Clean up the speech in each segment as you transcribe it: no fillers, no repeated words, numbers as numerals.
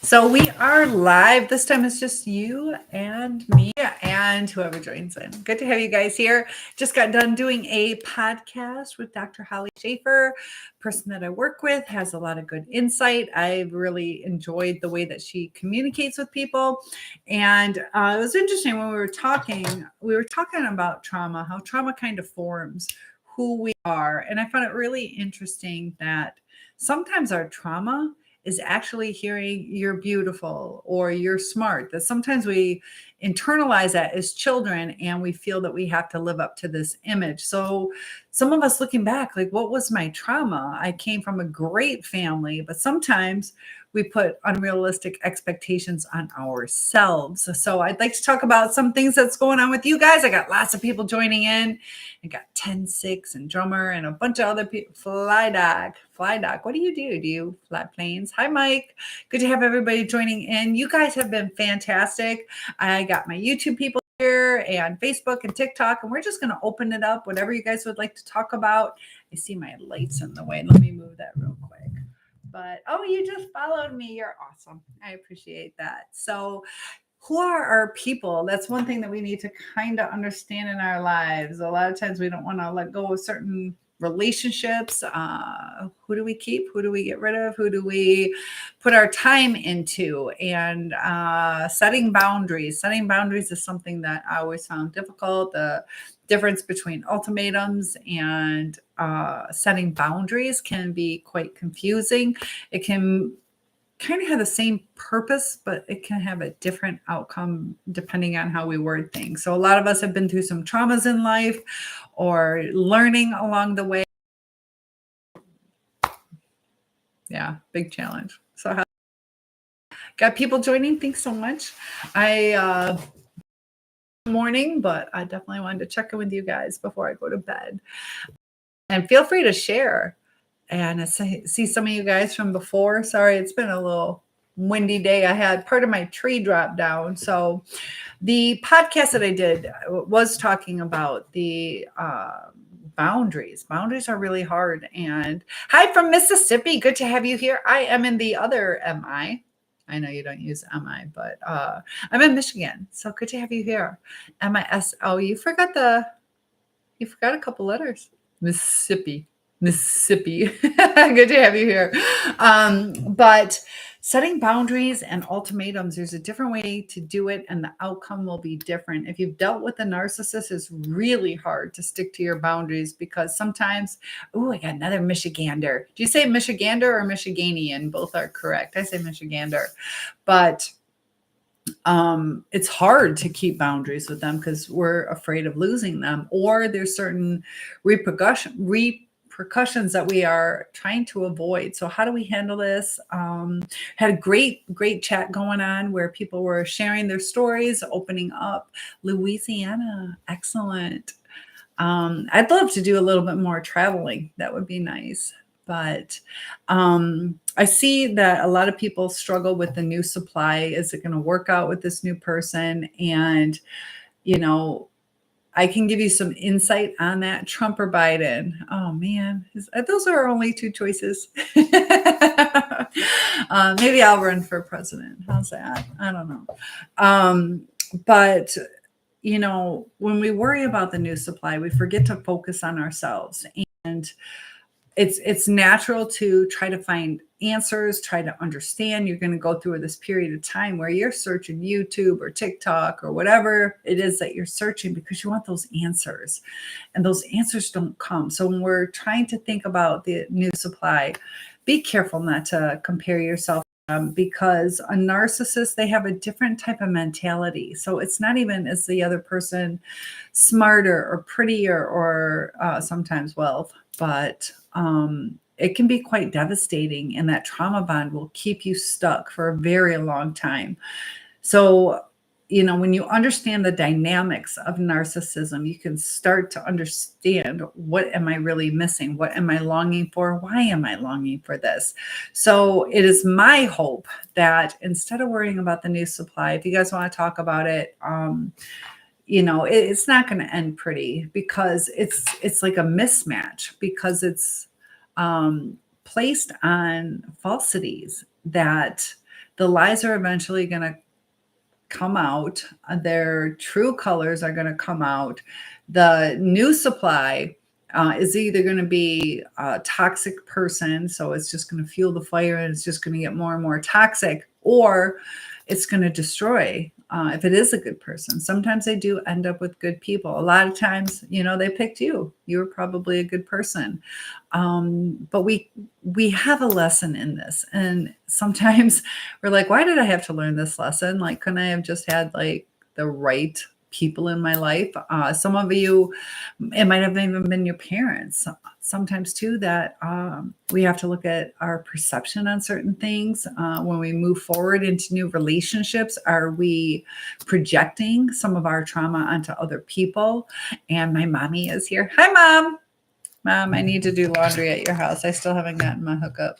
So we are live. This time it's just you and me and whoever joins in. Good to have you guys here. Just got done doing a podcast with Dr. Holly Schaefer, person that I work with, has a lot of good insight. I've really enjoyed the way that she communicates with people. And it was interesting when we were talking about trauma, how trauma kind of forms who we are. And I found it really interesting that sometimes our trauma is actually hearing you're beautiful or you're smart. That sometimes we internalize that as children and we feel that we have to live up to this image. So some of us looking back, like, what was my trauma? I came from a great family, but sometimes we put unrealistic expectations on ourselves. So I'd like to talk about some things that's going on with you guys. I got lots of people joining in. I got 10-6 and drummer and a bunch of other people. Fly Doc. What do you do? Do you fly planes? Hi, Mike. Good to have everybody joining in. You guys have been fantastic. I got my YouTube people here and Facebook and TikTok, and we're just going to open it up, whatever you guys would like to talk about. I see my lights in the way. Let me move that real quick. But, oh, you just followed me. You're awesome. I appreciate that. So who are our people? That's one thing that we need to kind of understand in our lives. A lot of times we don't want to let go of certain relationships. Who do we keep? Who do we get rid of? Who do we put our time into? And setting boundaries. Setting boundaries is something that I always found difficult. The difference between ultimatums and setting boundaries can be quite confusing. It can kind of have the same purpose, but it can have a different outcome depending on how we word things. So a lot of us have been through some traumas in life or learning along the way. Yeah, big challenge. So got people joining. Thanks so much. Morning, but I definitely wanted to check in with you guys before I go to bed. And feel free to share. And I see some of you guys from before. Sorry, it's been a little windy day. I had part of my tree drop down. So the podcast that I did was talking about the boundaries. Boundaries are really hard. And hi from Mississippi. Good to have you here. I am in the other MI. I know you don't use MI, but I'm in Michigan. So good to have you here. MIS. Oh, you forgot a couple letters. Mississippi. Good to have you here. But setting boundaries and ultimatums, there's a different way to do it, and the outcome will be different. If you've dealt with a narcissist, it's really hard to stick to your boundaries because sometimes, I got another Michigander. Do you say Michigander or Michiganian? Both are correct. I say Michigander. But it's hard to keep boundaries with them because we're afraid of losing them, or there's certain repercussions that we are trying to avoid. So how do we handle this? Had a great chat going on where people were sharing their stories, opening up. Louisiana, excellent. I'd love to do a little bit more traveling. That would be nice. But I see that a lot of people struggle with the new supply. Is it going to work out with this new person? And, I can give you some insight on that. Trump or Biden? Oh, man. Those are our only two choices. Maybe I'll run for president. How's that? I don't know. But when we worry about the new supply, we forget to focus on ourselves. And it's natural to try to find answers, try to understand. You're going to go through this period of time where you're searching YouTube or TikTok or whatever it is that you're searching because you want those answers, and those answers don't come. So when we're trying to think about the new supply, be careful not to compare yourself because a narcissist, they have a different type of mentality. So it's not even is the other person smarter or prettier or sometimes wealth, but it can be quite devastating, and that trauma bond will keep you stuck for a very long time. So, when you understand the dynamics of narcissism, you can start to understand, what am I really missing? What am I longing for? Why am I longing for this? So it is my hope that instead of worrying about the new supply, if you guys want to talk about it, it's not going to end pretty because it's like a mismatch because it's placed on falsities that the lies are eventually going to come out. Their true colors are going to come out. The new supply is either going to be a toxic person, so it's just going to fuel the fire and it's just going to get more and more toxic, or it's going to destroy if it is a good person. Sometimes they do end up with good people. A lot of times, they picked you. You were probably a good person. But we have a lesson in this. And sometimes we're like, why did I have to learn this lesson? Like, couldn't I have just had like the right people in my life? Some of you, it might have even been your parents. Sometimes too, that we have to look at our perception on certain things. When we move forward into new relationships, are we projecting some of our trauma onto other people? And my mommy is here. Hi, Mom. Mom, I need to do laundry at your house. I still haven't gotten my hookup.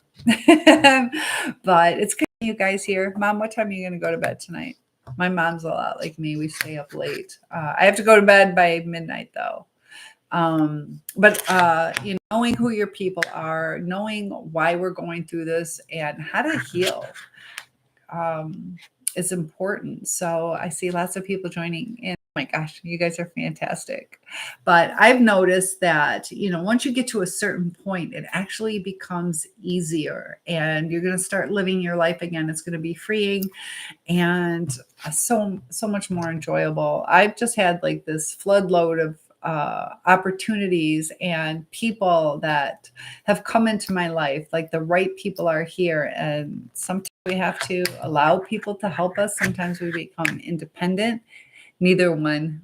But it's good you guys here. Mom, what time are you going to go to bed tonight? My mom's a lot like me. We stay up late. I have to go to bed by midnight, though. But knowing who your people are, knowing why we're going through this and how to heal is important. So I see lots of people joining in. Oh my gosh, you guys are fantastic. But I've noticed that, once you get to a certain point, it actually becomes easier and you're going to start living your life again. It's going to be freeing and so much more enjoyable. I've just had like this floodload of opportunities and people that have come into my life. Like the right people are here, and sometimes we have to allow people to help us. Sometimes we become independent. Neither one.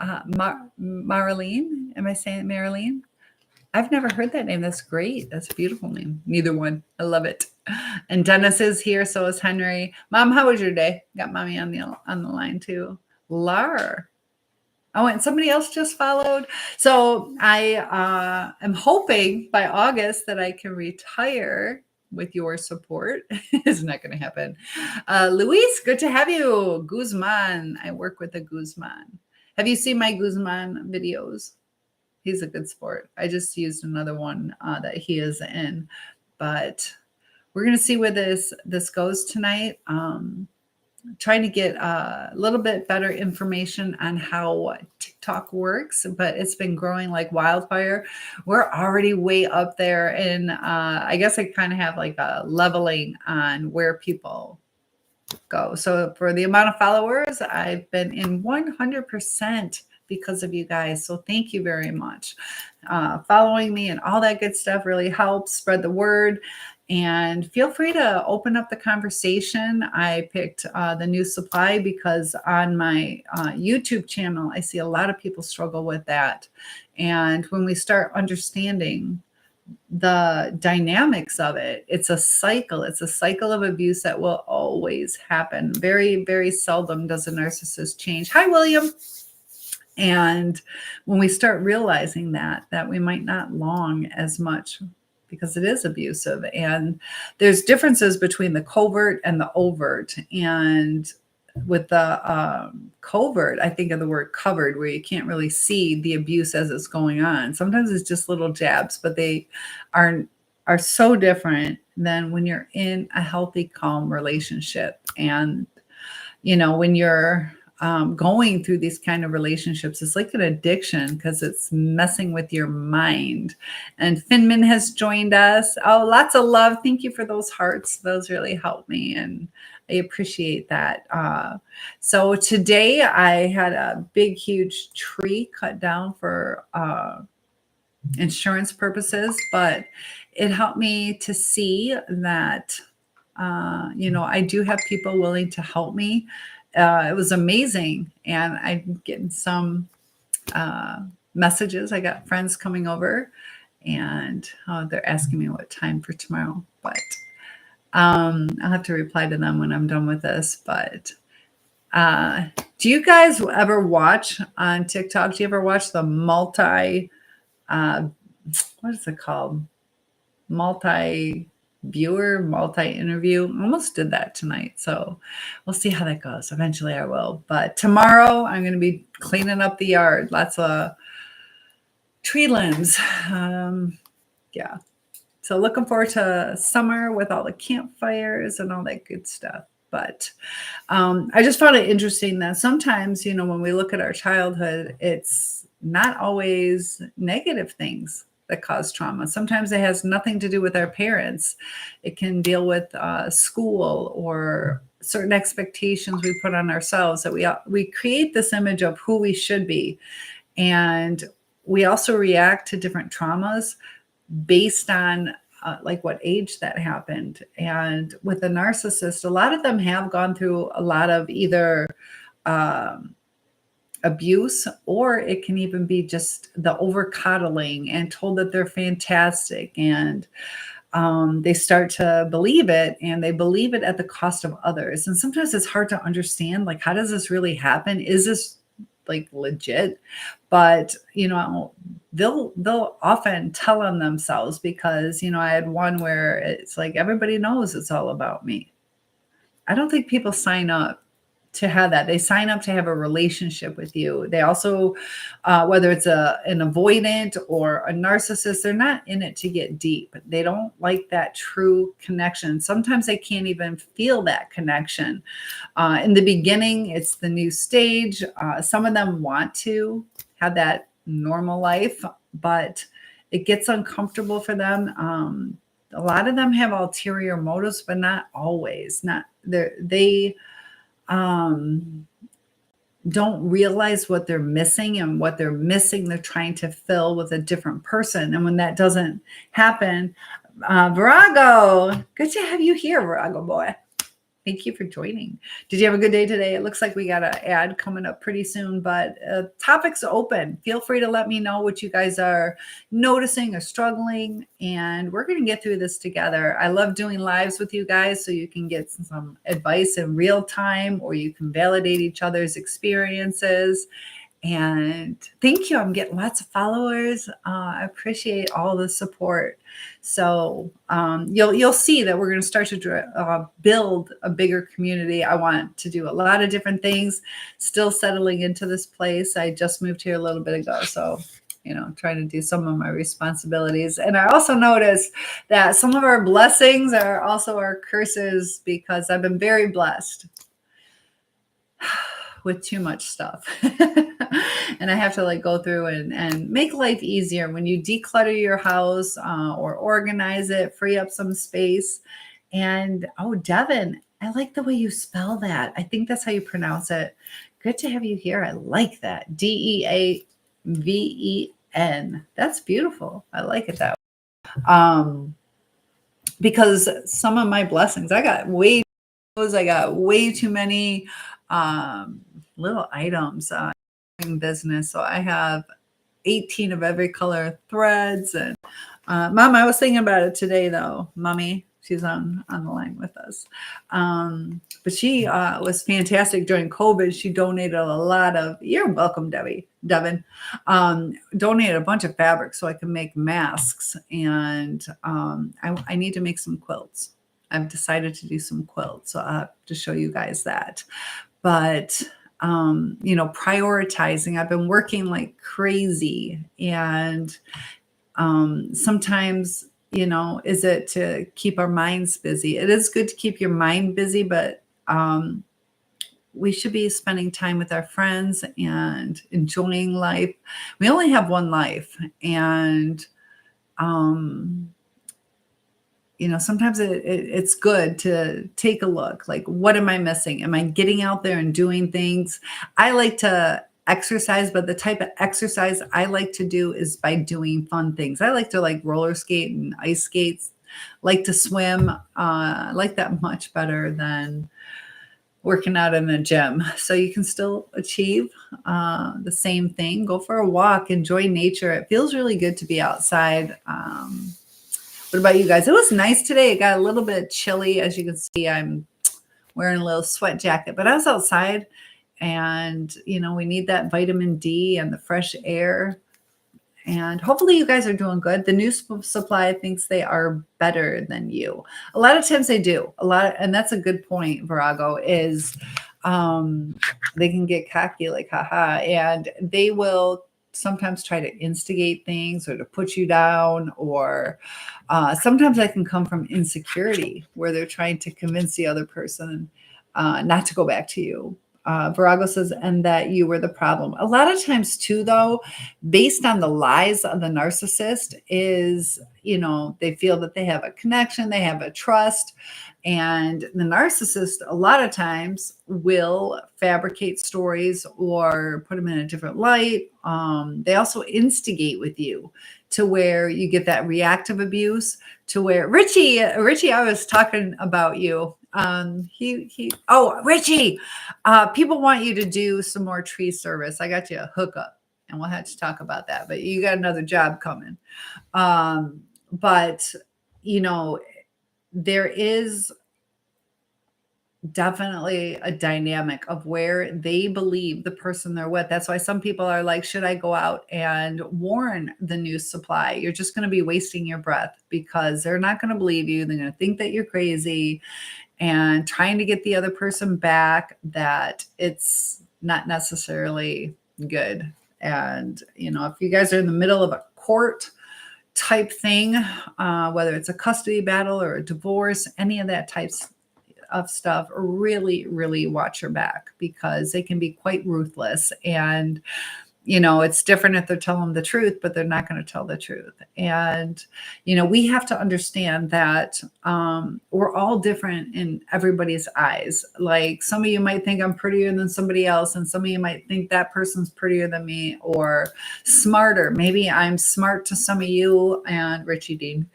Marlene, am I saying Marilyn? I've never heard that name. That's great. That's a beautiful name. Neither one. I love it. And Dennis is here. So is Henry. Mom, how was your day? Got mommy on the line too. Lar. Oh, and somebody else just followed. So I am hoping by August that I can retire with your support. It's not going to happen. Luis, good to have you. Guzman. I work with a Guzman. Have you seen my Guzman videos? He's a good sport. I just used another one that he is in. But we're going to see where this goes tonight. Trying to get a little bit better information on how TikTok works, but it's been growing like wildfire. We're already way up there. And I guess I kind of have like a leveling on where people go. So for the amount of followers, I've been in 100% because of you guys. So thank you very much. Following me and all that good stuff really helps spread the word. And feel free to open up the conversation. I picked the new supply because on my YouTube channel, I see a lot of people struggle with that. And when we start understanding the dynamics of it, it's a cycle. It's a cycle of abuse that will always happen. Very, very seldom does a narcissist change. Hi, William. And when we start realizing that we might not long as much because it is abusive, and there's differences between the covert and the overt. And with the covert, I think of the word covered, where you can't really see the abuse as it's going on. Sometimes it's just little jabs, but they are so different than when you're in a healthy, calm relationship. And when you're going through these kind of relationships, it's like an addiction because it's messing with your mind. And Finman has joined us. Oh, lots of love. Thank you for those hearts. Those really help me, and I appreciate that. So today I had a big, huge tree cut down for insurance purposes, but it helped me to see that, I do have people willing to help me. It was amazing. And I'm getting some messages. I got friends coming over and they're asking me what time for tomorrow, but I'll have to reply to them when I'm done with this. But do you guys ever watch on TikTok? Do you ever watch the what is it called? Multi-viewer, multi-interview. Almost did that tonight. So we'll see how that goes. Eventually I will. But tomorrow I'm going to be cleaning up the yard. Lots of tree limbs. Yeah. So looking forward to summer with all the campfires and all that good stuff. But I just found it interesting that sometimes, when we look at our childhood, it's not always negative things that cause trauma. Sometimes it has nothing to do with our parents. It can deal with school or certain expectations we put on ourselves, that we create this image of who we should be. And we also react to different traumas based on like what age that happened. And with a narcissist, a lot of them have gone through a lot of either abuse, or it can even be just the over coddling and told that they're fantastic. And they start to believe it, and they believe it at the cost of others. And sometimes it's hard to understand, like, how does this really happen? Is this like legit? But they'll often tell on themselves, because I had one where it's like everybody knows it's all about me. I don't think people sign up to have that. They sign up to have a relationship with you. They also, whether it's an avoidant or a narcissist, they're not in it to get deep. They don't like that true connection. Sometimes they can't even feel that connection. In the beginning, it's the new stage. Some of them want to have that normal life, but it gets uncomfortable for them. A lot of them have ulterior motives, but not always. They don't realize what they're missing, and what they're missing, they're trying to fill with a different person. And when that doesn't happen, Virago, good to have you here, Virago boy. Thank you for joining. Did you have a good day today? It looks like we got an ad coming up pretty soon, but topics open. Feel free to let me know what you guys are noticing or struggling, and we're going to get through this together. I love doing lives with you guys, so you can get some advice in real time, or you can validate each other's experiences. And thank you. I'm getting lots of followers. I appreciate all the support. So you'll see that we're going to start to build a bigger community. I want to do a lot of different things. Still settling into this place. I just moved here a little bit ago, so trying to do some of my responsibilities. And I also noticed that some of our blessings are also our curses, because I've been very blessed with too much stuff. And I have to go through and make life easier when you declutter your house or organize it, free up some space. And Devin, I like the way you spell that. I think that's how you pronounce it. Good to have you here. I like that. Deaven. That's beautiful. I like it that way. Because some of my blessings, I got way too many little items in business. So I have 18 of every color threads. And Mom, I was thinking about it today, though. Mommy, she's on the line with us. But she was fantastic during COVID. She donated a lot of, you're welcome, Devin, donated a bunch of fabric so I can make masks. And I need to make some quilts. I've decided to do some quilts, so I'll have to show you guys that. But, prioritizing, I've been working like crazy. And sometimes, is it to keep our minds busy? It is good to keep your mind busy, but we should be spending time with our friends and enjoying life. We only have one life. And, sometimes it's good to take a look, like, what am I missing? Am I getting out there and doing things? I like to exercise, but the type of exercise I like to do is by doing fun things. I like to roller skate and ice skates, like to swim. I like that much better than working out in the gym. So you can still achieve the same thing. Go for a walk, enjoy nature. It feels really good to be outside. What about you guys? It was nice today. It got a little bit chilly. As you can see, I'm wearing a little sweat jacket, but I was outside, and, we need that vitamin D and the fresh air. And hopefully you guys are doing good. The new supply thinks they are better than you. A lot of times they do. And that's a good point, Virago, is they can get cocky, like, haha, and they will sometimes try to instigate things or to put you down, or sometimes that can come from insecurity where they're trying to convince the other person not to go back to you. Virago says, and that you were the problem. A lot of times too, though, based on the lies of the narcissist is, they feel that they have a connection, they have a trust. And the narcissist, a lot of times, will fabricate stories or put them in a different light. They also instigate with you to where you get that reactive abuse, to where Richie, I was talking about you. Richie, people want you to do some more tree service. I got you a hookup, and we'll have to talk about that. But you got another job coming. But there is definitely a dynamic of where they believe the person they're with. That's why some people are like, should I go out and warn the new supply? You're just going to be wasting your breath, because they're not going to believe you. They're going to think that you're crazy, and trying to get the other person back, that it's not necessarily good. And, if you guys are in the middle of a court type thing, whether it's a custody battle or a divorce, any of that types of stuff, really, really watch your back, because they can be quite ruthless. And, it's different if they're telling the truth, but they're not going to tell the truth. And, we have to understand that we're all different in everybody's eyes. Like, some of you might think I'm prettier than somebody else, and some of you might think that person's prettier than me or smarter. Maybe I'm smart to some of you and Richie Dean.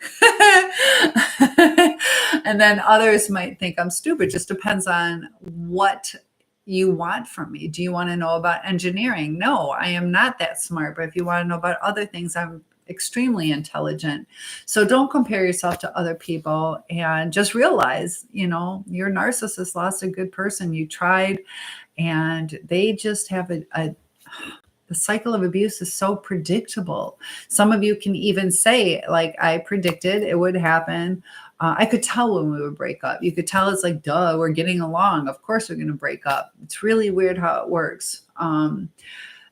And then others might think I'm stupid. Just depends on what you want from me. Do you want to know about engineering? No, I am not that smart. But if you want to know about other things, I'm extremely intelligent. So don't compare yourself to other people, and just realize, your narcissist lost a good person. You tried, and they just have the cycle of abuse is so predictable. Some of you can even say, like, I predicted it would happen. I could tell when we would break up. You could tell it's like, duh, we're getting along. Of course we're going to break up. It's really weird how it works.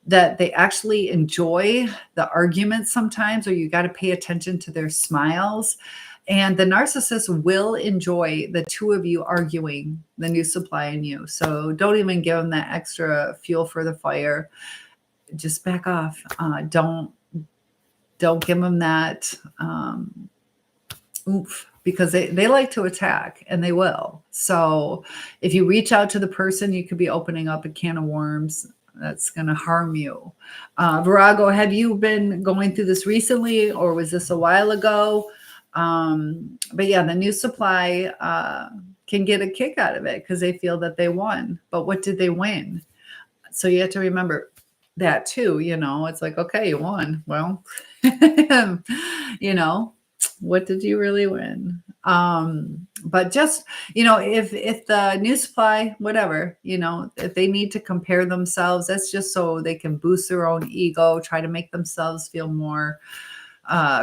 That they actually enjoy the arguments sometimes, or you got to pay attention to their smiles. And the narcissist will enjoy the two of you arguing, the new supply and you. So don't even give them that extra fuel for the fire. Just back off. Don't give them that oomph, because they like to attack, and they will. So if you reach out to the person, you could be opening up a can of worms that's going to harm you. Virago, have you been going through this recently, or was this a while ago? But yeah, the new supply can get a kick out of it because they feel that they won. But what did they win? So you have to remember that too. It's like, okay, you won. Well, what did you really win? But just, if the new supply, whatever, if they need to compare themselves, that's just so they can boost their own ego, try to make themselves feel more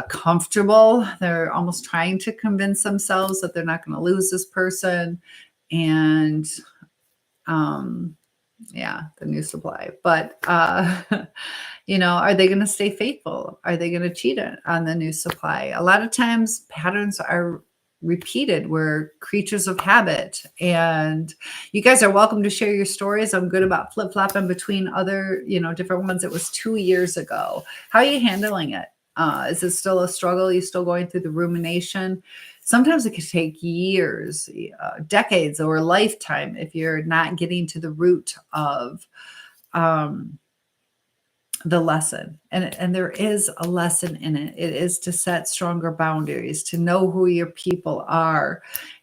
comfortable. They're almost trying to convince themselves that they're not going to lose this person. And, the new supply. But, are they going to stay faithful? Are they going to cheat on the new supply? A lot of times patterns are repeated. We're creatures of habit. And you guys are welcome to share your stories. I'm good about flip-flopping between other, different ones. It was 2 years ago. How are you handling it? Is it still a struggle? Are you still going through the rumination? Sometimes it could take years, decades, or a lifetime if you're not getting to the root of the lesson. And there is a lesson in it. It is to set stronger boundaries, to know who your people are.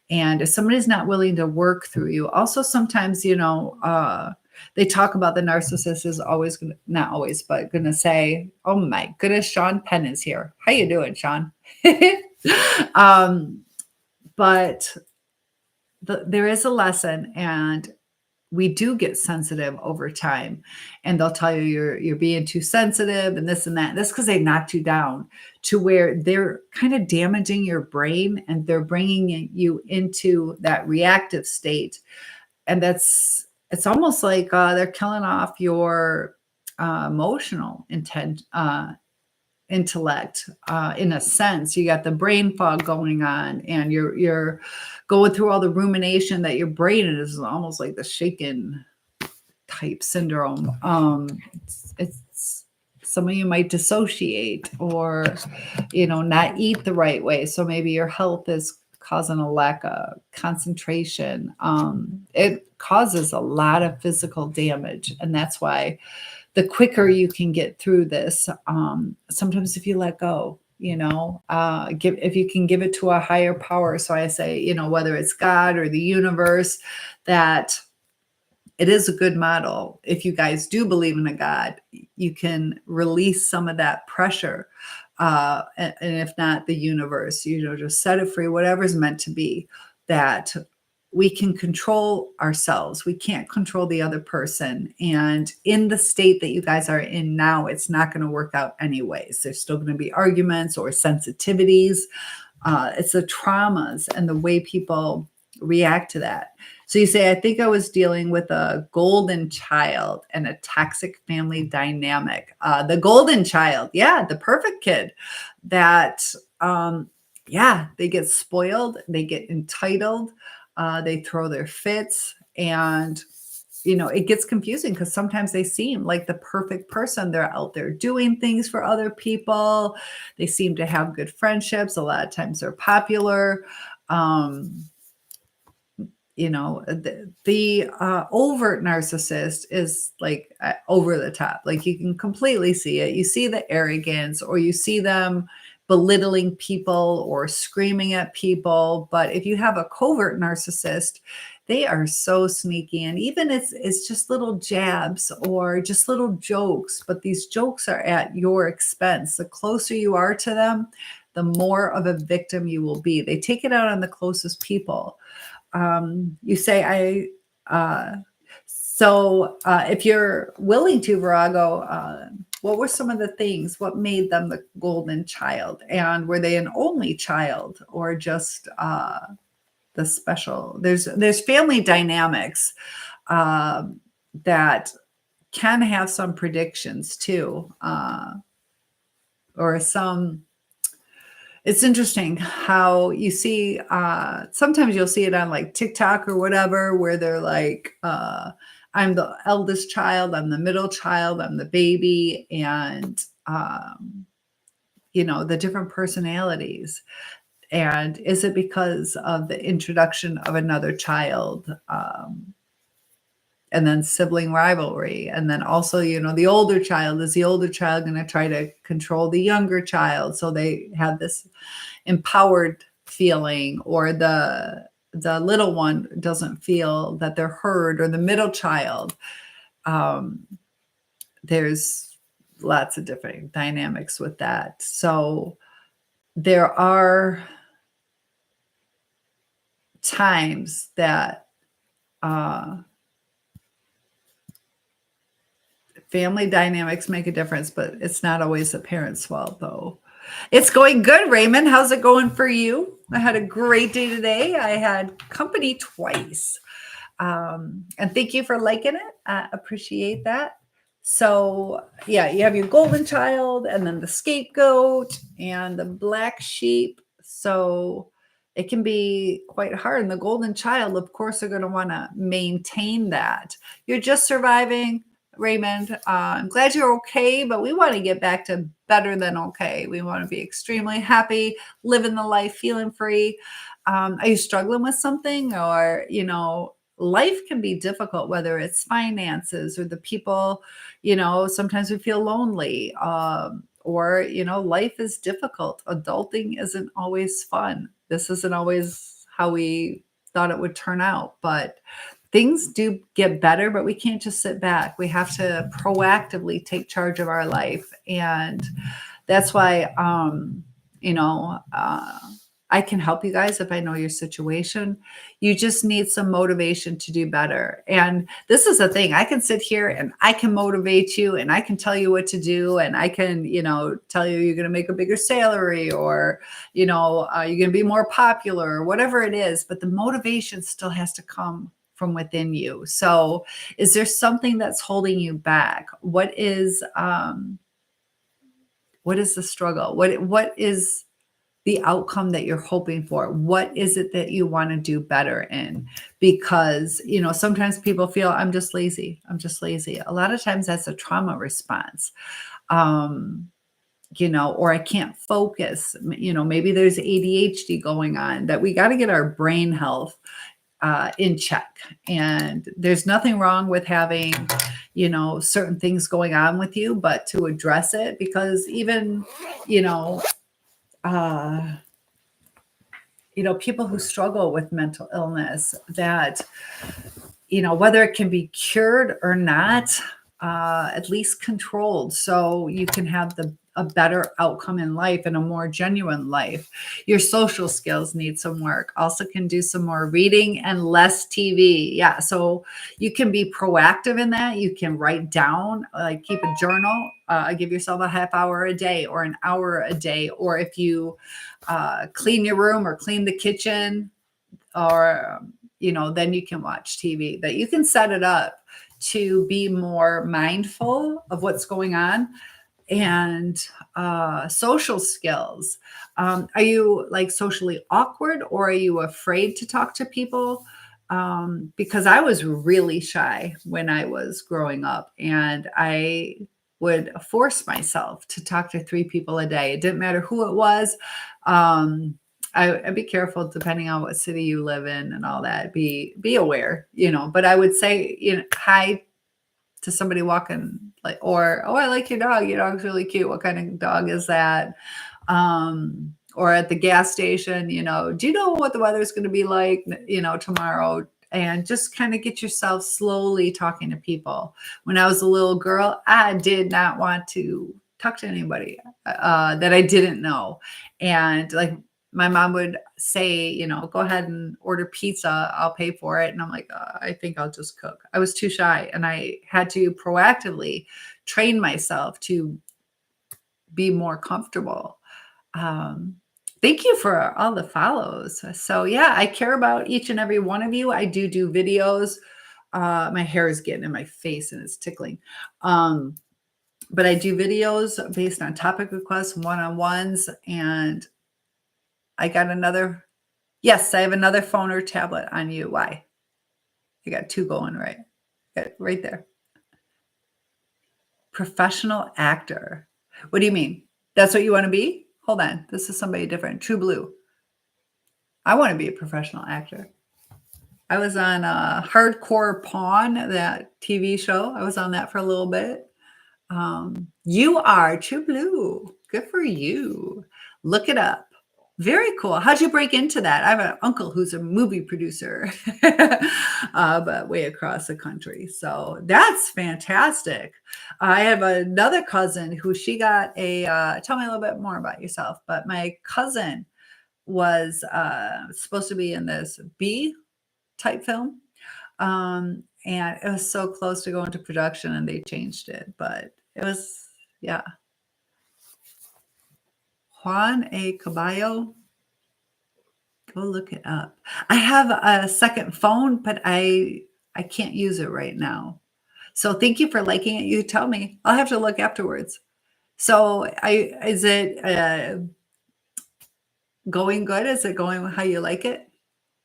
And if somebody's not willing to work through you, also sometimes, they talk about the narcissist is always going to, not always, but going to say, oh my goodness, Sean Penn is here. How you doing, Sean? But there is a lesson, and we do get sensitive over time, and they'll tell you you're being too sensitive and this and that. That's because they knocked you down to where they're kind of damaging your brain, and they're bringing you into that reactive state. And it's almost like they're killing off your emotional intellect. In a sense, you got the brain fog going on, and you're going through all the rumination that your brain is almost like the shaken type syndrome. It's some of you might dissociate or, not eat the right way. So maybe your health is causing a lack of concentration. It causes a lot of physical damage. And that's why the quicker you can get through this, sometimes if you let go, if you can give it to a higher power. So I say, whether it's God or the universe, that it is a good model. If you guys do believe in a God, you can release some of that pressure. And if not, the universe, just set it free, whatever's meant to be, that we can control ourselves. We can't control the other person. And in the state that you guys are in now, it's not going to work out anyways. There's still going to be arguments or sensitivities. It's the traumas and the way people react to that. So you say, I think I was dealing with a golden child and a toxic family dynamic. The golden child, the perfect kid that, they get spoiled, they get entitled, they throw their fits, and, it gets confusing because sometimes they seem like the perfect person. They're out there doing things for other people. They seem to have good friendships. A lot of times they're popular. The overt narcissist is like over the top. Like you can completely see it. You see the arrogance, or you see them belittling people or screaming at people. But if you have a covert narcissist, they are so sneaky. And even it's just little jabs or just little jokes, but these jokes are at your expense. The closer you are to them, the more of a victim you will be. They take it out on the closest people. You say, if you're willing to, Virago, what were some of the things, what made them the golden child? And were they an only child or just the special? There's family dynamics that can have some predictions too, or some. It's interesting how you see, sometimes you'll see it on like TikTok or whatever, where they're like, I'm the eldest child, I'm the middle child, I'm the baby, and, the different personalities. And is it because of the introduction of another child? And then sibling rivalry. And then also, the older child, is the older child going to try to control the younger child? So they have this empowered feeling, or the little one doesn't feel that they're heard, or the middle child. There's lots of different dynamics with that. So there are times that family dynamics make a difference, but it's not always the parents' fault, though. It's going good, Raymond. How's it going for you? I had a great day today. I had company twice. And thank you for liking it. I appreciate that. So, you have your golden child, and then the scapegoat and the black sheep. So it can be quite hard. And the golden child, of course, are going to want to maintain that. You're just surviving, Raymond. I'm glad you're okay, but we want to get back to better than okay. We want to be extremely happy, living the life, feeling free. Are you struggling with something? Or, life can be difficult, whether it's finances or the people, sometimes we feel lonely, or, life is difficult. Adulting isn't always fun. This isn't always how we thought it would turn out, but things do get better, but we can't just sit back. We have to proactively take charge of our life. And that's why, I can help you guys if I know your situation. You just need some motivation to do better. And this is the thing. I can sit here and I can motivate you, and I can tell you what to do. And I can, tell you you're going to make a bigger salary, or, you're going to be more popular, or whatever it is. But the motivation still has to come from within you. So is there something that's holding you back? What is the struggle? What is the outcome that you're hoping for? What is it that you want to do better in? Because, sometimes people feel I'm just lazy. I'm just lazy. A lot of times that's a trauma response. Or I can't focus. Maybe there's ADHD going on, that we got to get our brain health in check. And there's nothing wrong with having, certain things going on with you, but to address it, because even, uh, people who struggle with mental illness, that, whether it can be cured or not, at least controlled, so you can have a better outcome in life and a more genuine life. Your social skills need some work. Also can do some more reading and less TV. Yeah. So you can be proactive in that. You can write down, like keep a journal, give yourself a half hour a day or an hour a day. Or if you clean your room or clean the kitchen, or, then you can watch TV, that you can set it up to be more mindful of what's going on. And social skills. Are you like socially awkward, or are you afraid to talk to people? Because I was really shy when I was growing up, and I would force myself to talk to 3 people a day. It didn't matter who it was. I'd be careful depending on what city you live in and all that. Be aware, but I would say, hi to somebody walking, like, or, oh, I like your dog. Your dog's really cute. What kind of dog is that? Or at the gas station, do you know what the weather is going to be like, tomorrow? And just kind of get yourself slowly talking to people. When I was a little girl, I did not want to talk to anybody that I didn't know. And like, my mom would say, go ahead and order pizza. I'll pay for it. And I'm like, I think I'll just cook. I was too shy, and I had to proactively train myself to be more comfortable. Thank you for all the follows. So yeah, I care about each and every one of you. I do videos. My hair is getting in my face and it's tickling. But I do videos based on topic requests, one-on-ones, and I got another. Yes, I have another phone or tablet on you. Why? I got 2 going right there. Professional actor. What do you mean? That's what you want to be? Hold on. This is somebody different. True Blue. I want to be a professional actor. I was on Hardcore Pawn, that TV show. I was on that for a little bit. You are True Blue. Good for you. Look it up. Very cool. How'd you break into that? I have an uncle who's a movie producer, but way across the country. So that's fantastic. I have another cousin who she got tell me a little bit more about yourself, but my cousin was supposed to be in this B type film. And it was so close to going to production, and they changed it, but it was, yeah. Juan A. Caballo. Go look it up. I have a second phone, but I can't use it right now. So thank you for liking it. You tell me. I'll have to look afterwards. So is it going good? Is it going how you like it?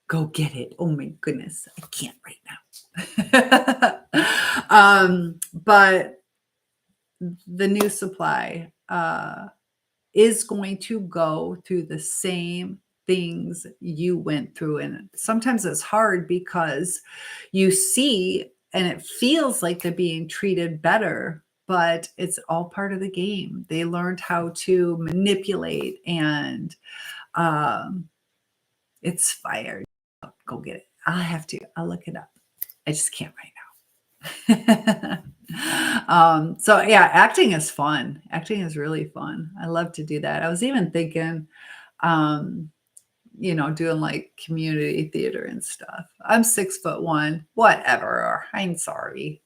Go get it. Oh my goodness. I can't right now. But the new supply is going to go through the same things you went through. And sometimes it's hard because you see and it feels like they're being treated better, but it's all part of the game. They learned how to manipulate, and it's fired. Go get it. I'll look it up. I just can't right now. So yeah, acting is fun. Acting is really fun. I love to do that. I was even thinking, doing like community theater and stuff. I'm 6'1", whatever. I'm sorry.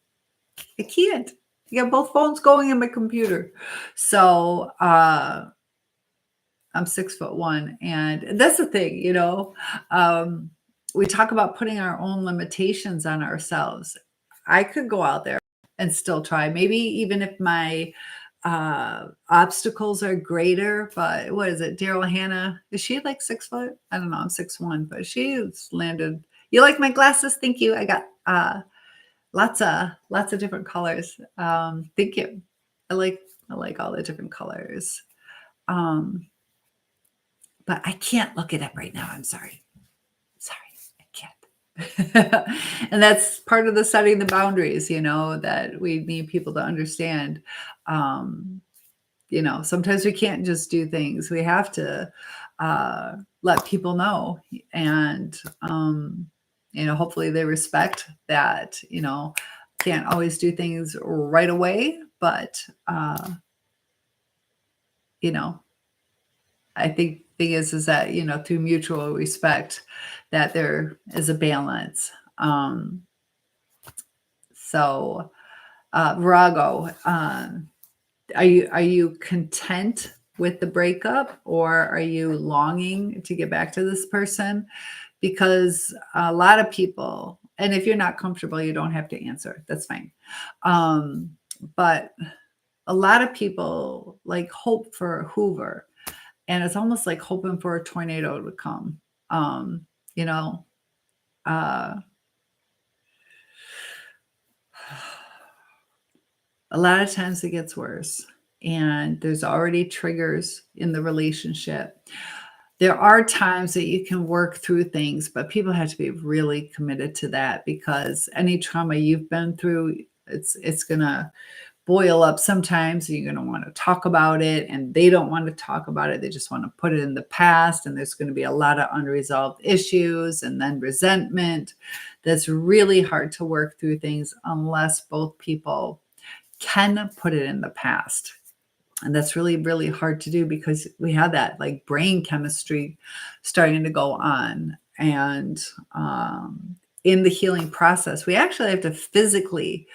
I can't. I got both phones going in my computer. So, I'm 6'1", and that's the thing, we talk about putting our own limitations on ourselves. I could go out there and still try. Maybe even if my obstacles are greater, but what is it? Daryl Hannah, is she like 6 foot? I don't know. I'm 6'1", but she's landed. You like my glasses? Thank you. I got lots of different colors. Thank you. I like all the different colors. But I can't look at it right now. I'm sorry. I can't. And that's part of the setting the boundaries, that we need people to understand. Sometimes we can't just do things. We have to let people know. And, hopefully they respect that, can't always do things right away. But, I think the thing is that, through mutual respect, that there is a balance. So, Virago, are you content with the breakup, or are you longing to get back to this person? Because a lot of people, and if you're not comfortable, you don't have to answer. That's fine. But a lot of people like hope for a Hoover, and it's almost like hoping for a tornado to come. You know, uh, a lot of times it gets worse, and there's already triggers in the relationship. There are times that you can work through things, but people have to be really committed to that, because any trauma you've been through, it's gonna boil up sometimes. You're going to want to talk about it, and they don't want to talk about it. They just want to put it in the past, and there's going to be a lot of unresolved issues and then resentment. That's really hard to work through things unless both people can put it in the past. And that's really, really hard to do, because we have that like brain chemistry starting to go on. And in the healing process, we actually have to physically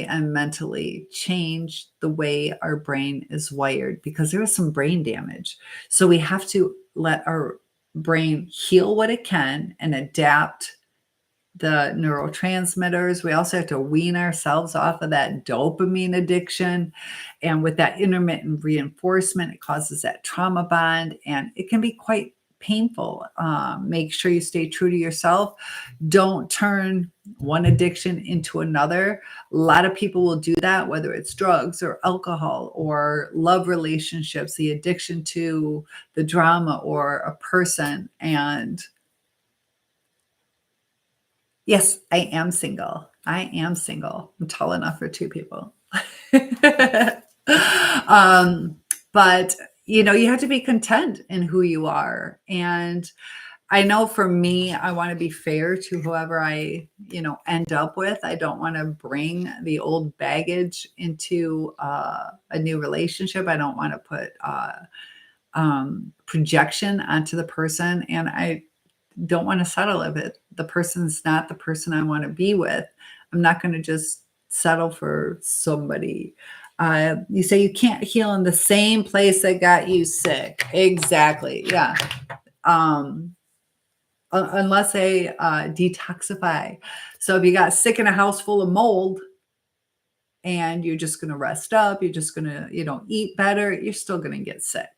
and mentally change the way our brain is wired, because there is some brain damage. So we have to let our brain heal what it can and adapt the neurotransmitters. We also have to wean ourselves off of that dopamine addiction. And with that intermittent reinforcement, it causes that trauma bond, and it can be quite painful. Make sure you stay true to yourself. Don't turn one addiction into another. A lot of people will do that, whether it's drugs or alcohol or love relationships, the addiction to the drama or a person. And yes, I am single. I'm tall enough for two people. But you have to be content in who you are. And I know for me, I want to be fair to whoever I, end up with. I don't want to bring the old baggage into a new relationship. I don't want to put projection onto the person. And I don't want to settle if the person's not the person I want to be with. I'm not going to just settle for somebody. You say you can't heal in the same place that got you sick. Exactly. Yeah. Unless they detoxify. So if you got sick in a house full of mold and you're just going to rest up, you're just going to, eat better, you're still going to get sick.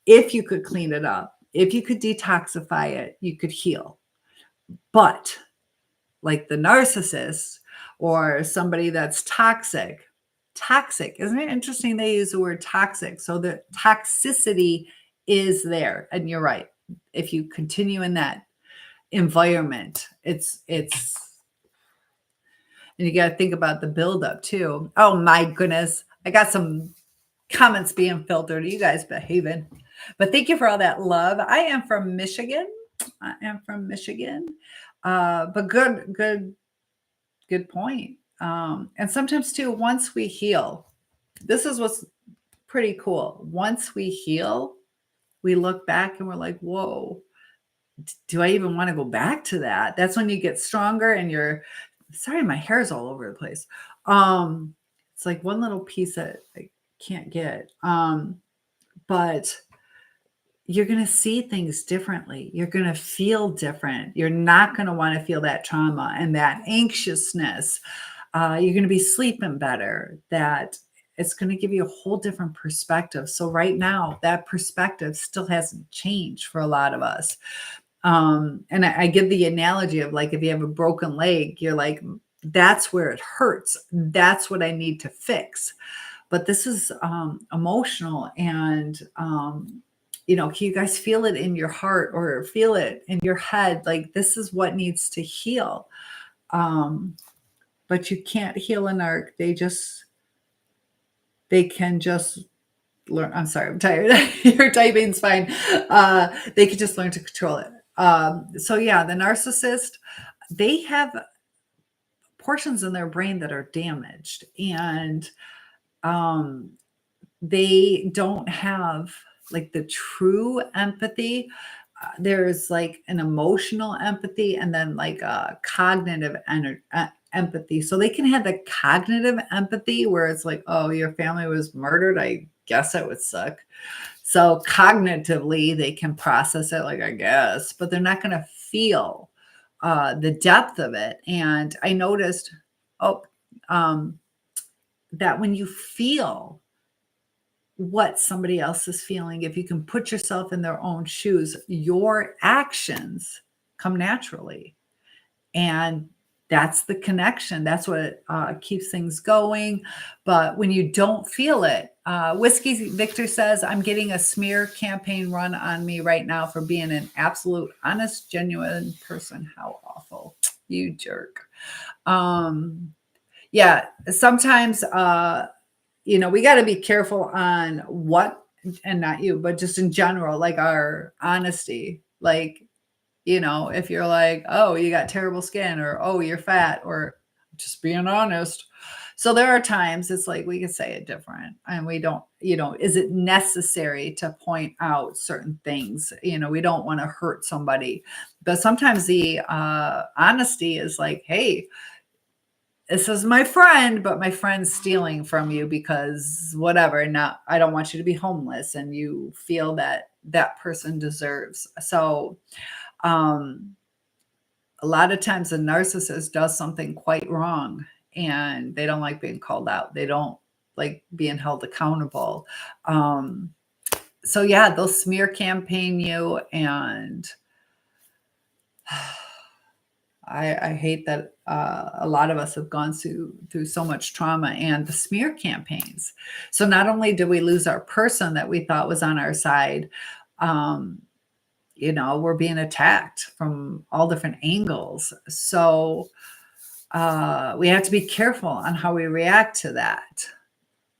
If you could clean it up, if you could detoxify it, you could heal. But like the narcissist or somebody that's toxic, isn't it interesting they use the word toxic? So the toxicity is there. And you're right. If you continue in that environment, it's and you got to think about the buildup too. Oh my goodness. I got some comments being filtered. You guys behaving. But thank you for all that love. I am from Michigan. But good point. And sometimes too, once we heal, this is what's pretty cool. Once we heal, we look back and we're like, whoa, do I even want to go back to that? That's when you get stronger and sorry, my hair's all over the place. It's like one little piece that I can't get. But you're going to see things differently. You're going to feel different. You're not going to want to feel that trauma and that anxiousness. You're going to be sleeping better. That it's going to give you a whole different perspective. So right now, that perspective still hasn't changed for a lot of us. And I give the analogy of like, if you have a broken leg, you're like, that's where it hurts. That's what I need to fix. But this is emotional. And, can you guys feel it in your heart or feel it in your head? Like, this is what needs to heal. But you can't heal an arc. They can just learn. I'm sorry, I'm tired. Your typing's fine. They can just learn to control it. So yeah, the narcissist, they have portions in their brain that are damaged, and they don't have like the true empathy. There's like an emotional empathy and then like a cognitive empathy. So they can have the cognitive empathy where it's like, oh, your family was murdered. I guess that would suck. So cognitively, they can process it like, I guess, but they're not going to feel the depth of it. And I noticed, that when you feel what somebody else is feeling, if you can put yourself in their own shoes, your actions come naturally. And that's the connection. That's what keeps things going. But when you don't feel it, Whiskey Victor says, I'm getting a smear campaign run on me right now for being an absolute, honest, genuine person. How awful. You jerk. Yeah, sometimes, we got to be careful on what, and not you, but just in general, like our honesty. Like, if you're like, oh, you got terrible skin, or, oh, you're fat, or just being honest. So there are times it's like we can say it different, and we don't, is it necessary to point out certain things? We don't want to hurt somebody. But sometimes the honesty is like, hey, this is my friend, but my friend's stealing from you because whatever. Not, I don't want you to be homeless, and you feel that that person deserves. So, a lot of times a narcissist does something quite wrong, and they don't like being called out. They don't like being held accountable. So yeah, they'll smear campaign you, and I hate that a lot of us have gone through so much trauma and the smear campaigns. So not only did we lose our person that we thought was on our side, we're being attacked from all different angles. So we have to be careful on how we react to that.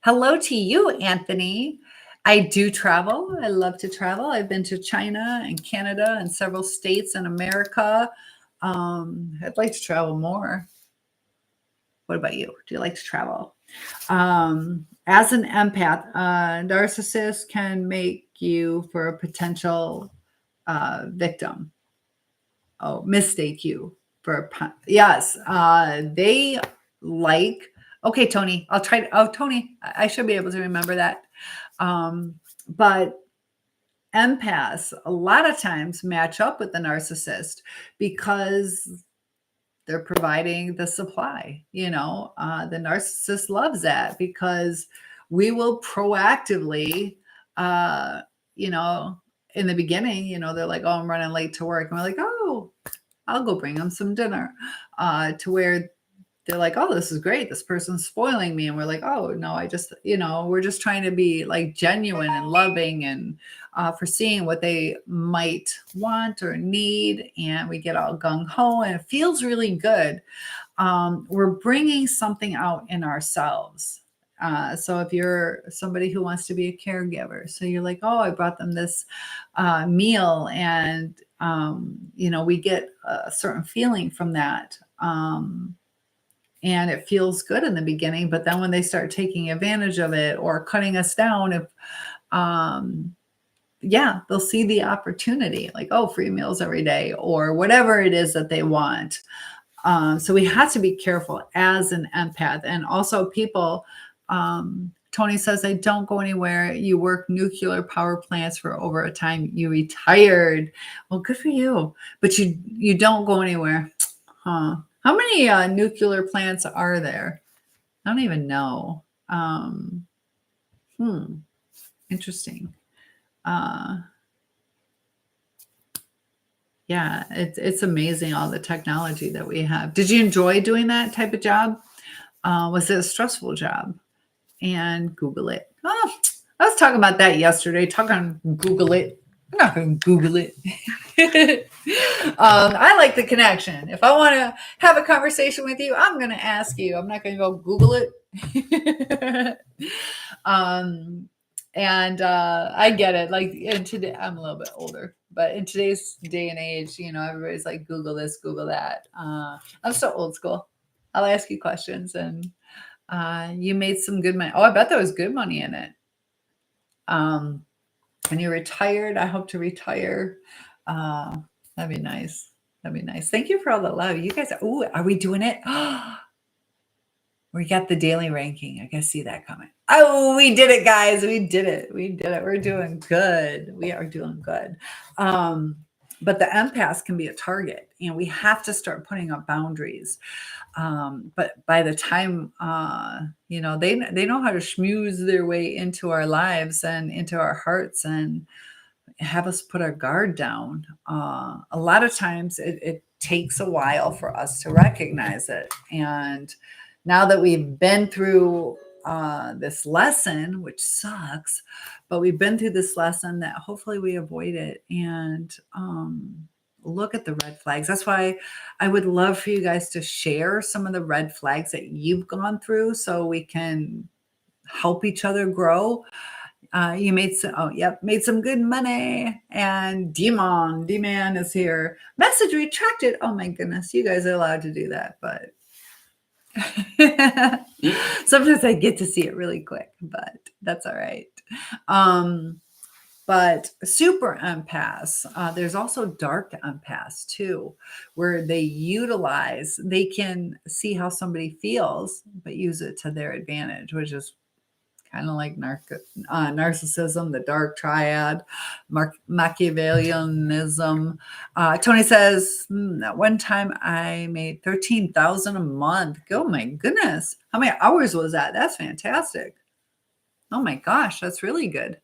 Hello to you, Anthony. I do travel. I love to travel. I've been to China and Canada and several states in America. I'd like to travel more. What about you? Do you like to travel? As an empath, narcissist can make you for a potential victim. Oh, mistake you for yes. They like. Okay, Tony. I'll try to. Oh, Tony, I should be able to remember that. But empaths a lot of times match up with the narcissist because they're providing the supply. The narcissist loves that because we will proactively, in the beginning, they're like, oh, I'm running late to work. And we're like, oh, I'll go bring them some dinner, to where they're like, oh, this is great. This person's spoiling me. And we're like, oh, no, I just, we're just trying to be like genuine and loving and foreseeing what they might want or need. And we get all gung ho and it feels really good. We're bringing something out in ourselves. So if you're somebody who wants to be a caregiver, so you're like, oh, I brought them this meal, and, we get a certain feeling from that. And it feels good in the beginning, but then when they start taking advantage of it or cutting us down, they'll see the opportunity, like, oh, free meals every day or whatever it is that they want. So we have to be careful as an empath. And also people Tony says, I don't go anywhere. You work nuclear power plants for over a time. You retired. Well, good for you. But you don't go anywhere. Huh. How many nuclear plants are there? I don't even know. Interesting. Yeah, it's amazing all the technology that we have. Did you enjoy doing that type of job? Was it a stressful job? And Google it. Oh, I was talking about that yesterday. Talking Google it. I'm not going to Google it. I like the connection. If I want to have a conversation with you, I'm going to ask you. I'm not going to go Google it. I get it. Like in today, I'm a little bit older, but in today's day and age, everybody's like Google this, Google that. I'm so old school. I'll ask you questions, and you made some good money. Oh, I bet there was good money in it. And you're retired. I hope to retire. That'd be nice. That'd be nice. Thank you for all the love. You guys, are we doing it? We got the daily ranking. I can see that coming. Oh, we did it, guys. We did it. We did it. We're doing good. We are doing good. But the empaths can be a target, and we have to start putting up boundaries. But by the time, they know how to schmooze their way into our lives and into our hearts and have us put our guard down. A lot of times it takes a while for us to recognize it. And now that we've been through this lesson, which sucks, but we've been through this lesson, that hopefully we avoid it and look at the red flags. That's why I would love for you guys to share some of the red flags that you've gone through so we can help each other grow. You made some good money. And D-Man is here. Message retracted. Oh my goodness, you guys are allowed to do that, but sometimes I get to see it really quick, but that's all right. But super empaths, there's also dark empaths too, where they can see how somebody feels, but use it to their advantage, which is kind of like narcissism, the dark triad, Machiavellianism. Tony says, at one time I made $13,000 a month. Oh my goodness. How many hours was that? That's fantastic. Oh my gosh, that's really good.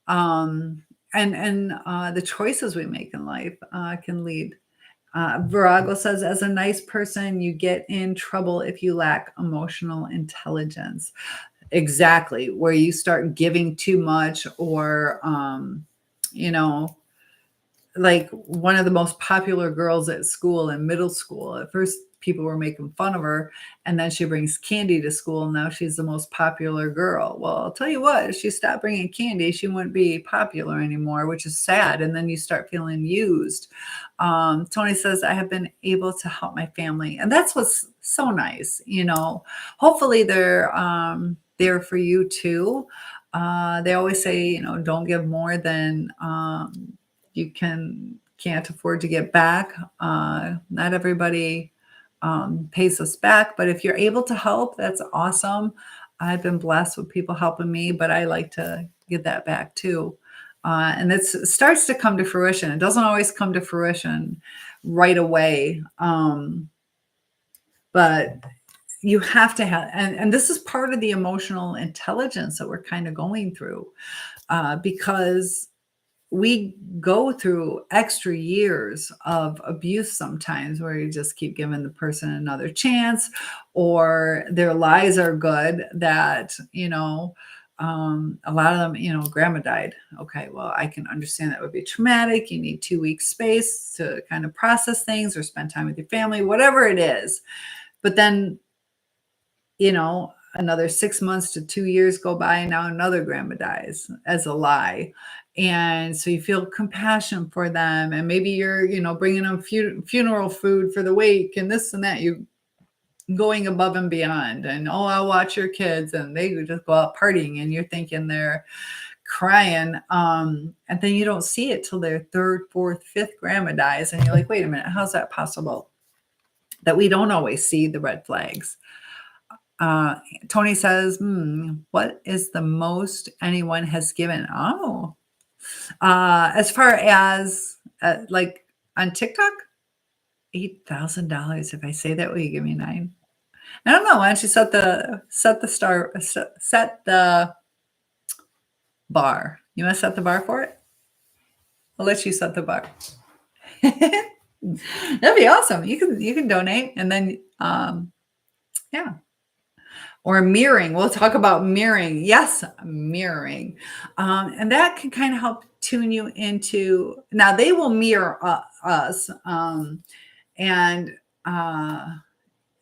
And the choices we make in life can lead. Virago says, as a nice person, you get in trouble if you lack emotional intelligence. Exactly, where you start giving too much, or like one of the most popular girls at school in middle school. At first, people were making fun of her, and then she brings candy to school. And now she's the most popular girl. Well, I'll tell you what, if she stopped bringing candy, she wouldn't be popular anymore, which is sad. And then you start feeling used. Tony says, I have been able to help my family, and that's what's so nice. Hopefully they're there for you too. They always say, don't give more than you can't afford to get back. Not everybody pays us back, but if you're able to help, that's awesome. I've been blessed with people helping me, but I like to get that back too. And it starts to come to fruition. It doesn't always come to fruition right away. But you have to have, and this is part of the emotional intelligence that we're kind of going through, because we go through extra years of abuse sometimes, where you just keep giving the person another chance, or their lies are good that, a lot of them, grandma died. Okay, well, I can understand that would be traumatic. You need 2 weeks space to kind of process things or spend time with your family, whatever it is. But then, another 6 months to 2 years go by, and now another grandma dies as a lie. And so you feel compassion for them, and maybe you're, bringing them funeral food for the wake and this and that. You going above and beyond, and I'll watch your kids, and they just go out partying, and you're thinking they're crying. And then you don't see it till their third, fourth, fifth grandma dies, and you're like, wait a minute, how's that possible? That we don't always see the red flags. Tony says, what is the most anyone has given? Oh, as far as like on TikTok, $8,000. If I say that, will you give me 9? I don't know. Why don't you set the bar? You want to set the bar for it? I'll let you set the bar. That'd be awesome. You can donate, and then yeah. Or mirroring. We'll talk about mirroring. Yes, mirroring. And that can kind of help tune you into, now they will mirror us. And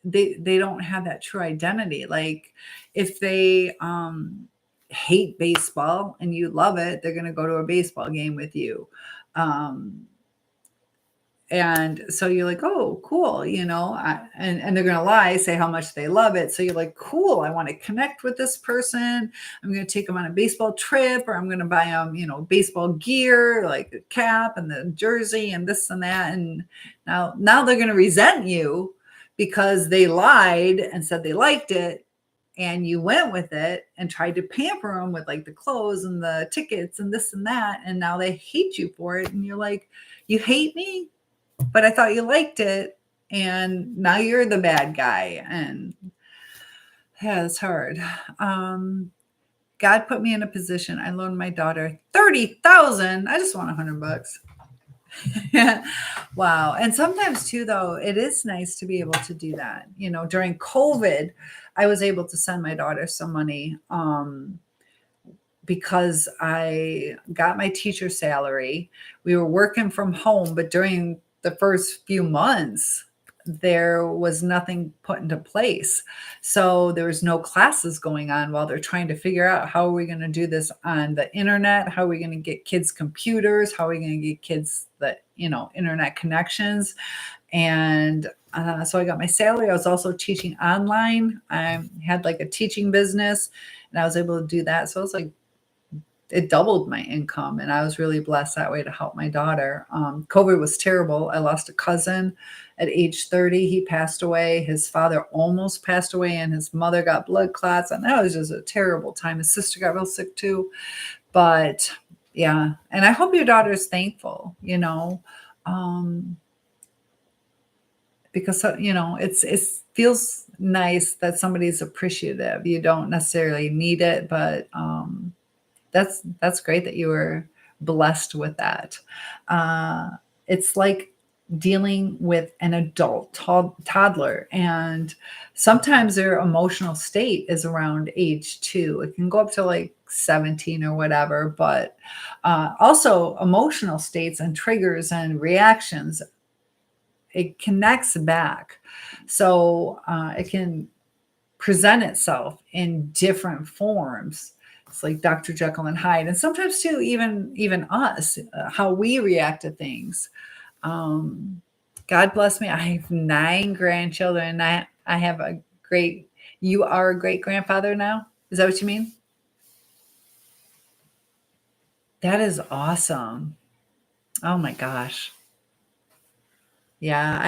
they don't have that true identity. Like if they hate baseball and you love it, they're going to go to a baseball game with you. And so you're like, oh, cool, and they're going to lie, say how much they love it. So you're like, cool, I want to connect with this person. I'm going to take them on a baseball trip, or I'm going to buy them, baseball gear, like the cap and the jersey and this and that. And now they're going to resent you because they lied and said they liked it. And you went with it and tried to pamper them with like the clothes and the tickets and this and that. And now they hate you for it. And you're like, you hate me? But I thought you liked it, and now you're the bad guy. And yeah, it's hard. God put me in a position. I loaned my daughter $30,000. I just want $100. Wow. And sometimes too, though, it is nice to be able to do that. During COVID, I was able to send my daughter some money because I got my teacher salary. We were working from home, but during the first few months, there was nothing put into place. So there was no classes going on while they're trying to figure out, how are we going to do this on the internet? How are we going to get kids computers? How are we going to get kids the, internet connections? And so I got my salary. I was also teaching online. I had like a teaching business, and I was able to do that. So it was like, it doubled my income, and I was really blessed that way to help my daughter. COVID was terrible. I lost a cousin at age 30. He passed away. His father almost passed away, and his mother got blood clots. And that was just a terrible time. His sister got real sick too. But yeah. And I hope your daughter's thankful, because, it feels nice that somebody's appreciative. You don't necessarily need it, but, that's great that you were blessed with that. It's like dealing with an adult toddler, and sometimes their emotional state is around age 2. It can go up to like 17 or whatever, but also emotional states and triggers and reactions, it connects back. So it can present itself in different forms. It's like Dr. Jekyll and Hyde. And sometimes too, even us, how we react to things. God bless me. I have 9 grandchildren. I have you are a great grandfather now? Is that what you mean? That is awesome. Oh my gosh. Yeah,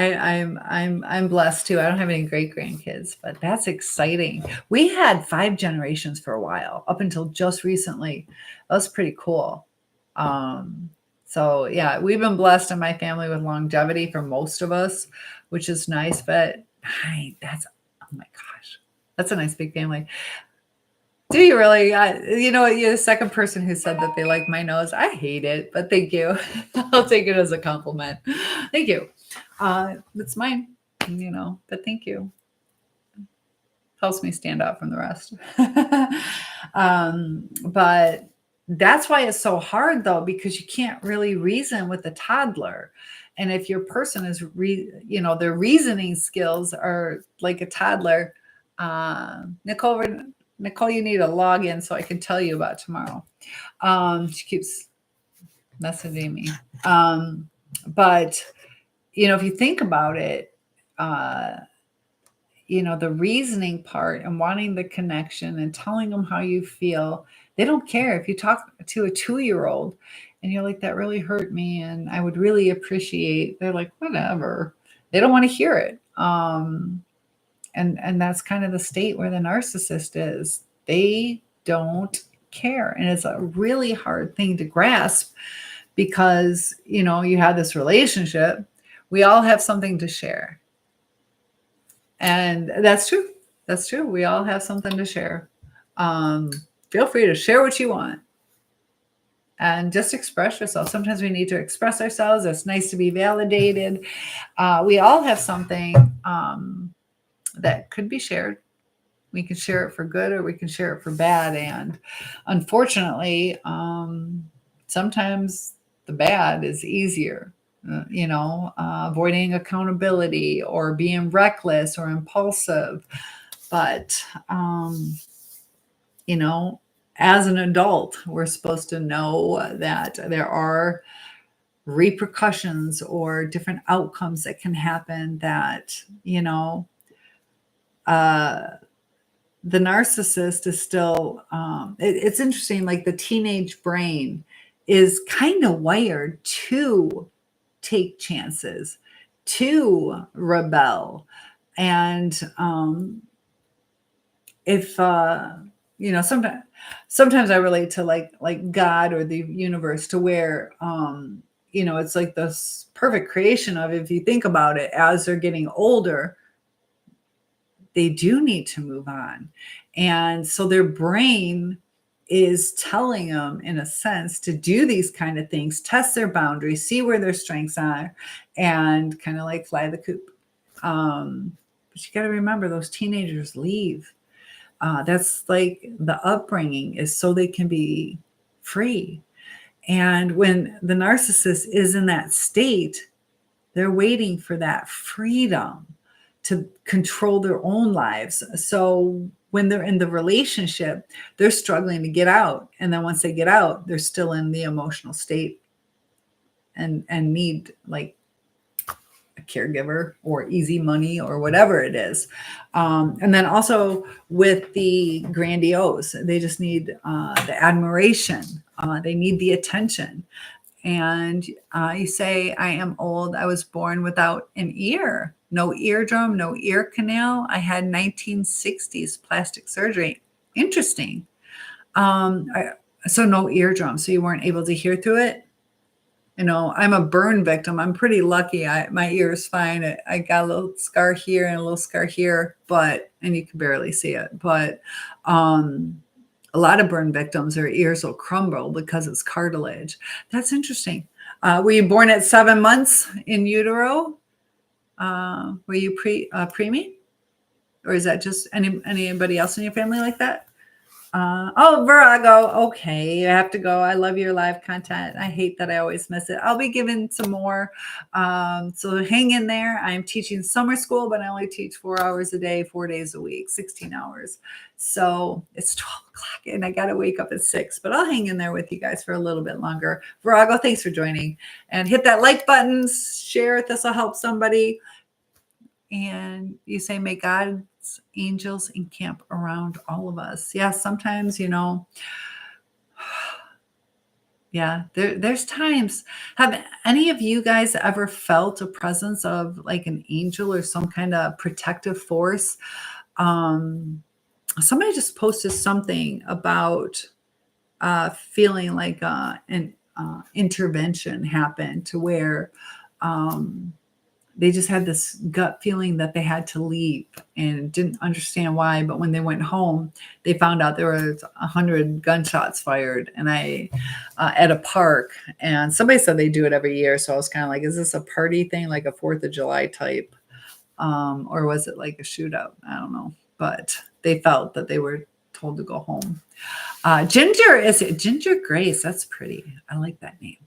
I'm blessed too. I don't have any great grandkids, but that's exciting. We had 5 generations for a while, up until just recently. That was pretty cool. So yeah, we've been blessed in my family with longevity for most of us, which is nice. But oh my gosh, that's a nice big family. Do you really? You're the second person who said that they like my nose. I hate it, but thank you. I'll take it as a compliment. Thank you. It's mine, but thank you. Helps me stand out from the rest. But that's why it's so hard, though, because you can't really reason with a toddler. And if your person is, their reasoning skills are like a toddler, Nicole, you need a login so I can tell you about tomorrow. She keeps messaging me. But, if you think about it, the reasoning part and wanting the connection and telling them how you feel, they don't care. If you talk to a 2-year-old and you're like, that really hurt me and I would really appreciate, they're like, whatever. They don't want to hear it. And that's kind of the state where the narcissist is. They don't care. And it's a really hard thing to grasp because, you know, you have this relationship. We all have something to share. And that's true. That's true. We all have something to share. Feel free to share what you want and just express yourself. Sometimes we need to express ourselves. It's nice to be validated. We all have something that could be shared. We can share it for good or we can share it for bad. And unfortunately, sometimes the bad is easier. Avoiding accountability or being reckless or impulsive. But, as an adult, we're supposed to know that there are repercussions or different outcomes that can happen that, the narcissist is still, it's interesting, like the teenage brain is kind of wired to take chances, to rebel. And if sometimes I relate to like God or the universe, to where it's like this perfect creation of, if you think about it, as they're getting older, they do need to move on. And so their brain is telling them, in a sense, to do these kind of things, test their boundaries, see where their strengths are, and kind of like fly the coop. But you got to remember, those teenagers leave. That's like the upbringing is so they can be free. And when the narcissist is in that state, they're waiting for that freedom to control their own lives. So when they're in the relationship, they're struggling to get out. And then once they get out, they're still in the emotional state and need like a caregiver or easy money or whatever it is. And then also with the grandiose, they just need the admiration. They need the attention. And you say, I am old. I was born without an ear, no eardrum, no ear canal. I had 1960s plastic surgery. Interesting. So no eardrum. So you weren't able to hear through it. I'm a burn victim. I'm pretty lucky. My ear is fine. I got a little scar here and a little scar here, and you can barely see it. But a lot of burn victims, their ears will crumble because it's cartilage. That's interesting. Were you born at 7 months in utero? Were you preemie? Or is that just anybody else in your family like that? Virago. Okay, I have to go. I love your live content. I hate that I always miss it. I'll be giving some more. So hang in there. I'm teaching summer school, but I only teach 4 hours a day, 4 days a week, 16 hours. So it's 12 o'clock and I got to wake up at 6, but I'll hang in there with you guys for a little bit longer. Virago, thanks for joining, and hit that like button, share it. This will help somebody. And you say, may God's angels encamp around all of us. Yeah, sometimes, there's times. Have any of you guys ever felt a presence of like an angel or some kind of protective force? Somebody just posted something about feeling like an intervention happened, to where they just had this gut feeling that they had to leave and didn't understand why. But when they went home, they found out there was 100 gunshots fired, and at a park. And somebody said they do it every year. So I was kind of like, is this a party thing, like a 4th of July type? Or was it like a shootout? I don't know. But they felt that they were told to go home. Ginger, is it Ginger Grace? That's pretty. I like that name.